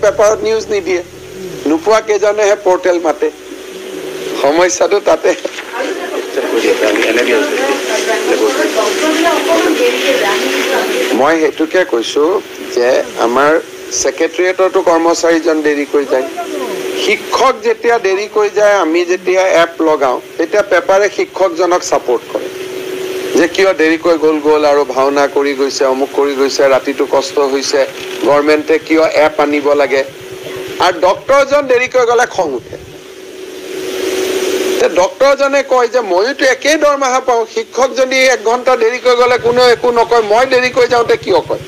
পেপাৰত নিউজ নিদিয়ে নোপোৱা কেজনেহে পোৰ্টেল মাতে সমস্যাটো তাতে মই হেতুকে কৈছো যে আমাৰ সেক্ৰেটাৰিয়েটতো কৰ্মচাৰীজন দেৰি কৰি যায় শিক্ষক যেতিয়া দেৰি কৰি যায় আমি যেতিয়া এপ লগাও তেতিয়া পেপাৰে শিক্ষকজনক সাপোৰ্ট কৰে যে কিয় দেৰি কৰি গ'ল আৰু ভাওনা কৰি গৈছে অমুক কৰি গৈছে ৰাতিটো কষ্ট হৈছে গভৰ্ণমেণ্টে কিয় এপ আনিব লাগে আৰু ডক্টৰজন দেৰি কৰি গ'লে খং উঠে ডক্টৰজনে কয় যে মইতো একেই দৰমহা পাওঁ শিক্ষক যদি 1 ঘণ্টা দেৰি কৰি গ'লে কোনো একো নকয় মই দেৰি কৰি যাওঁতে কিয় কয়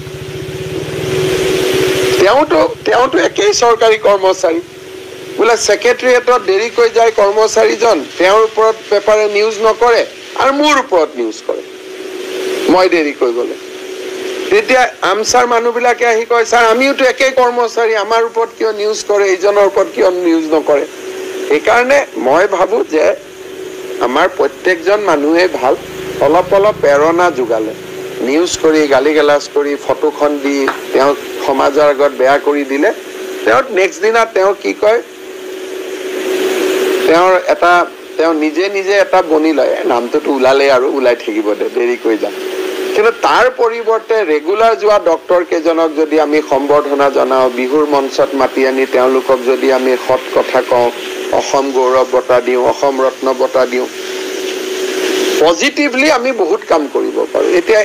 তেওঁতো একেই চৰকাৰী কৰ্মচাৰী বোলে সেক্ৰেটাৰিয়েটত দেৰি কৰি যায় কৰ্মচাৰীজন তেওঁৰ ওপৰত পেপাৰে নিউজ নকৰে আৰু মোৰ ওপৰত নিউজ কৰে মই দেৰি কৰি গ'লে তেতিয়া আমছাৰ মানুহবিলাকে আহি কয় স্যাৰ আমিওতো একেই কৰ্মচাৰী আমাৰ ওপৰত কিয় নিউজ কৰে এইজনৰ ওপৰত কিয় নিউজ নকৰে এইকাৰণে মই ভাবো যে আমাৰ প্ৰত্যেকজন মানুহে ভাল অলপ প্ৰেৰণা যোগালে নিউজ কৰি গালি গালাজ কৰি ফটোখন দি তেওঁ সমাজৰ আগত বেয়া কৰি দিলে তেওঁ নেক্সট দিনা তেওঁ কি কয় তেওঁ নিজে এটা বনি লয় নামটোতো ওলালে আৰু ওলাই থাকিব দে দেৰি কৰি যাম কিন্তু তাৰ পৰিৱৰ্তে ৰেগুলাৰ যোৱা ডক্টৰ কেজনক যদি আমি সম্বৰ্ধনা জনাও বিহুৰ মঞ্চত মাতি আনি তেওঁলোকক যদি আমি সৎ কথা কওঁ অসম গৌৰৱ বঁটা দিওঁ অসম ৰত্ন বঁটা দিওঁ পজিটিভলি আমি বহুত কাম কৰিব পাৰো এতিয়া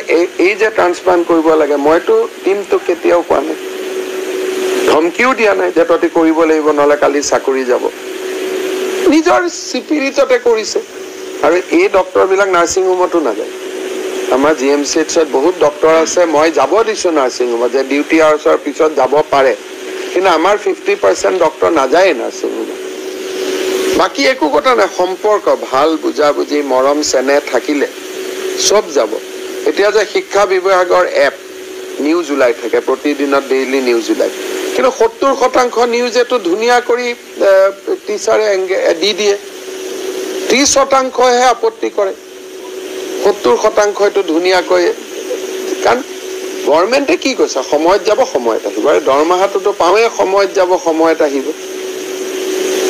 এই যে ট্ৰান্সপ্লান্ট কৰিব লাগে মইতো টিমটো কেতিয়াও কোৱা নাই ধমকিও দিয়া নাই যে তহঁতি কৰিব লাগিব নহলে কালি চাকৰি যাব নিজৰ স্পিৰিটতে কৰিছে আৰু এই ডক্টৰবিলাক নাৰ্ছিং হোমতো নাযায় আমাৰ জিএমচিএইচত বহুত ডক্টৰ আছে মই যাব দিছো নাৰ্ছিং হোমত যে ডিউটি আৱাৰ্ছৰ পিছত যাব পাৰে কিন্তু আমাৰ 50% ডক্টৰ নাযায় নাৰ্ছিং হোমত বাকি একো কথা নাই সম্পৰ্ক ভাল বুজাবুজি মৰম চেনেহ থাকিলে সব যাব এতিয়া যে শিক্ষা বিভাগৰ এপ নিউজ ওলাই থাকে প্ৰতিদিনত ডেইলি নিউজ ওলাই কিন্তু 70% নিউজেটো ধুনীয়া কৰি টিচাৰে দি দিয়ে 30%হে আপত্তি কৰে 70% এটো ধুনীয়া কৈ কাৰণ গভৰ্ণমেণ্টে কি কৈছে সময়ত যাব সময়ত আহিব আৰু দৰমহাটোতো পাওঁৱে সময়ত যাব সময়ত আহিব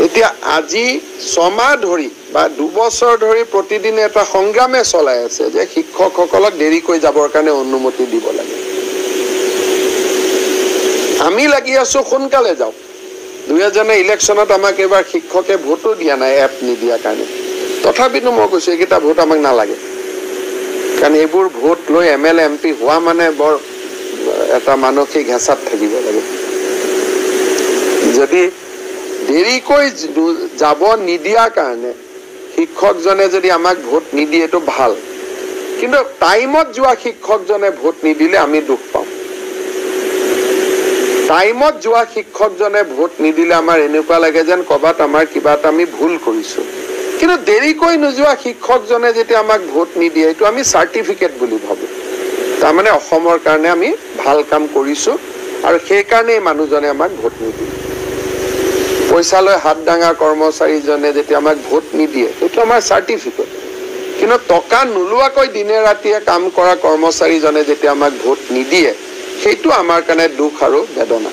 এতিয়া আজি 6 মাহ ধৰি বা 2 বছৰ ধৰি প্ৰতিদিনে এটা সংগ্ৰামে চলাই আছে যে শিক্ষকসকলক দেৰি কৰি যাবৰ কাৰণে অনুমতি দিব লাগে আমি লাগি আছো সোনকালে যাও দুইজনে ইলেকশ্যনত আমাক এবাৰ শিক্ষকে ভোটো দিয়া নাই এপ নিদিয়া কাৰণে তথাপিতো মই কৈছো এইকেইটা ভোট আমাক নালাগে কাৰণ এইবোৰ ভোট লৈ এমএলএ এমপি হোৱা মানে বৰ এটা মানসিক হেঁচাত থাকিব লাগে যদি দেৰিকৈ যাব নিদিয়া কাৰণে শিক্ষকজনে যদি আমাক ভোট নিদিয়ে তো ভাল কিন্তু টাইমত যোৱা শিক্ষকজনে ভোট নিদিলে আমি দুখ পাওঁ টাইমত যোৱা শিক্ষকজনে ভোট নিদিলে আমাৰ এনেকুৱা লাগে যেন কবাত আমাৰ কিবা এটা আমি ভুল কৰিছো কিন্তু দেৰিকৈ নোযোৱা শিক্ষকজনে যেতিয়া আমাক ভোট নিদিয়ে এইটো আমি সাৰ্টিফিকেট বুলি ভাবো তাৰ মানে অসমৰ কাৰণে আমি ভাল কাম কৰিছো আৰু সেই কাৰণে মানুহজনে আমাক ভোট নিদিয়ে পইচা লৈ হাত ডাঙা কৰ্মচাৰীজনে যেতিয়া আমাক ভোট নিদিয়ে এইটো আমাৰ সাৰ্টিফিকেট কিন্তু টকা নোলোৱাকৈ দিনে ৰাতিয়ে কাম কৰা কৰ্মচাৰীজনে যেতিয়া আমাক ভোট নিদিয়ে সেইটো আমাৰ কাৰণে দুখ আৰু বেদনা